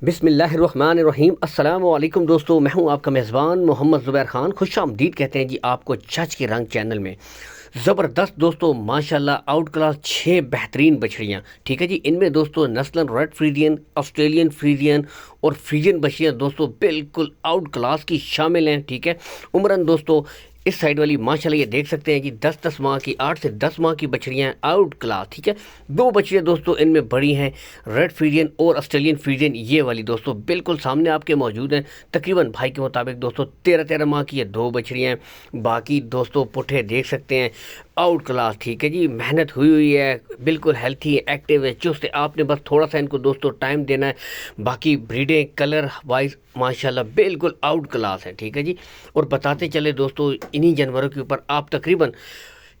بسم اللہ الرحمن الرحیم۔ السلام علیکم دوستو، میں ہوں آپ کا میزبان محمد زبیر خان۔ خوش آمدید کہتے ہیں جی آپ کو جج کے رنگ چینل میں۔ زبردست دوستو، ماشاءاللہ آؤٹ کلاس 6 بہترین بچڑیاں، ٹھیک ہے جی۔ ان میں دوستو نسلاً ریڈ فریزین، آسٹریلین فریزین اور فریزین بچڑیاں دوستو بالکل آؤٹ کلاس کی شامل ہیں، ٹھیک ہے۔ عمراً دوستو اس سائڈ والی ماشاءاللہ یہ دیکھ سکتے ہیں کہ 10 ماہ کی، 8 سے 10 ماہ کی بچڑیاں ہیں آؤٹ کلاس، ٹھیک ہے۔ 2 بچڑیاں دوستو ان میں بڑی ہیں، ریڈ فریزین اور آسٹریلین فریزین، یہ والی دوستو بالکل سامنے آپ کے موجود ہیں۔ تقریباً بھائی کے مطابق دوستو 13 ماہ کی یہ 2 بچڑیاں ہیں۔ باقی دوستو پٹھے دیکھ سکتے ہیں آؤٹ کلاس، ٹھیک ہے جی۔ محنت ہوئی ہے، بالکل ہیلتھی ہے، ایکٹیو ہے، چست ہے۔ آپ نے بس تھوڑا سا ان کو دوستو ٹائم دینا ہے۔ باقی بریڈیں کلر وائز ماشاءاللہ بالکل آؤٹ کلاس ہے، ٹھیک ہے جی۔ اور بتاتے چلے دوستو انہی جانوروں کے اوپر آپ تقریباً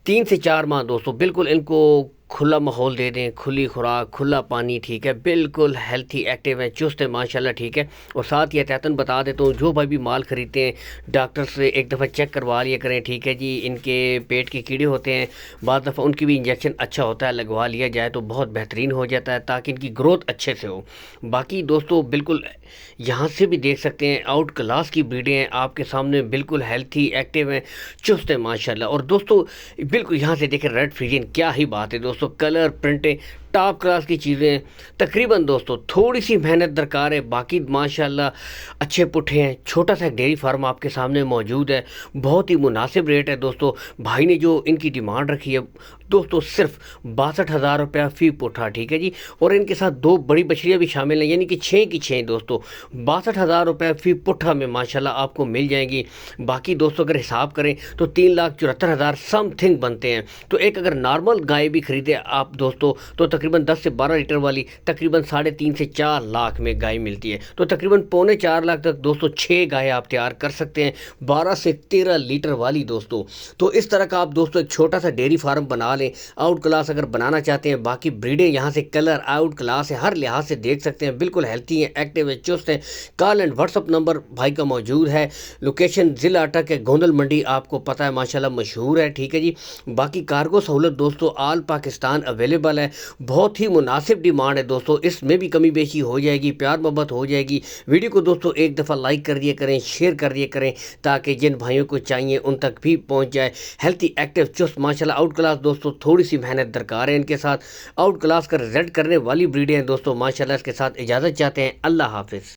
3 سے 4 ماہ دوستو بالکل ان کو کھلا ماحول دے دیں، کھلی خوراک، کھلا پانی، ٹھیک ہے۔ بالکل ہیلتھی ایکٹیو ہے، چست ہے ماشاءاللہ، ٹھیک ہے۔ اور ساتھ ہی احتیاطاً بتا دیتا ہوں، جو بھائی بھی مال خریدتے ہیں ڈاکٹر سے ایک دفعہ چیک کروا لیا کریں، ٹھیک ہے جی۔ ان کے پیٹ کے کیڑے ہوتے ہیں، بعض دفعہ ان کی بھی انجیکشن اچھا ہوتا ہے، لگوا لیا جائے تو بہت بہترین ہو جاتا ہے تاکہ ان کی گروتھ اچھے سے ہو۔ باقی دوستو بالکل یہاں سے بھی دیکھ سکتے ہیں آؤٹ کلاس کی بریڈیں ہیں آپ کے سامنے، بالکل ہیلتھی ایکٹیو ہیں، چست ہے ماشاءاللہ۔ اور دوستو بالکل یہاں سے دیکھیں ریڈ فریزین، کیا ہی بات ہے دوستو، کلر پرنٹیں ٹاپ کلاس کی چیزیں ہیں۔ تقریباً دوستو تھوڑی سی محنت درکار ہے، باقی ماشاءاللہ اچھے پٹھے ہیں۔ چھوٹا سا ڈیری فارم آپ کے سامنے موجود ہے، بہت ہی مناسب ریٹ ہے دوستو۔ بھائی نے جو ان کی ڈیمانڈ رکھی ہے دوستو صرف 62,000 روپیہ فی پٹھا، ٹھیک ہے جی۔ اور ان کے ساتھ 2 بڑی بچڑیاں بھی شامل ہیں، یعنی کہ 6 کی 6 دوستو 62,000 روپیہ فی پٹھا میں ماشاءاللہ آپ کو مل جائیں گی۔ باقی دوستو اگر حساب کریں تو 3,74,000 سم تھنگ بنتے ہیں۔ تو ایک اگر نارمل گائے بھی خریدے آپ دوستو تو تقریباً 10 سے 12 لیٹر والی تقریباً 3.5 سے 4 لاکھ میں گائے ملتی ہے۔ تو تقریباً 3.25 لاکھ تک دوستو 6 گائے آپ تیار کر سکتے ہیں، 12 سے 13 لیٹر والی دوستو۔ تو اس طرح کا آپ دوستو ایک چھوٹا سا ڈیری فارم بنا لیں، آؤٹ کلاس اگر بنانا چاہتے ہیں۔ باقی بریڈیں یہاں سے کلر آؤٹ کلاس ہے، ہر لحاظ سے دیکھ سکتے ہیں، بالکل ہیلتھی ہیں، ایکٹیو ہیں، چست ہیں۔ Call and what's up number بھائی کا موجود ہے۔ لوکیشن ضلع اٹک ہے، گوندل منڈی، آپ کو پتہ ہے ماشاءاللہ مشہور ہے، ٹھیک ہے جی۔ باقی کارگو سہولت دوستو آل پاکستان اویلیبل ہے، بہت ہی مناسب ڈیمانڈ ہے دوستو، اس میں بھی کمی بیشی ہو جائے گی، پیار محبت ہو جائے گی۔ ویڈیو کو دوستو ایک دفعہ لائک کر دیا کریں، شیئر کر دیا کریں تاکہ جن بھائیوں کو چاہیے ان تک بھی پہنچ جائے۔ ہیلتھی ایکٹیو چست ماشاءاللہ آؤٹ کلاس دوستو، تھوڑی سی محنت درکار ہے ان کے ساتھ۔ آؤٹ کلاس کا رزلٹ کرنے والی بریڈیں ہیں دوستو ماشاءاللہ۔ اس کے ساتھ اجازت چاہتے ہیں، اللہ حافظ۔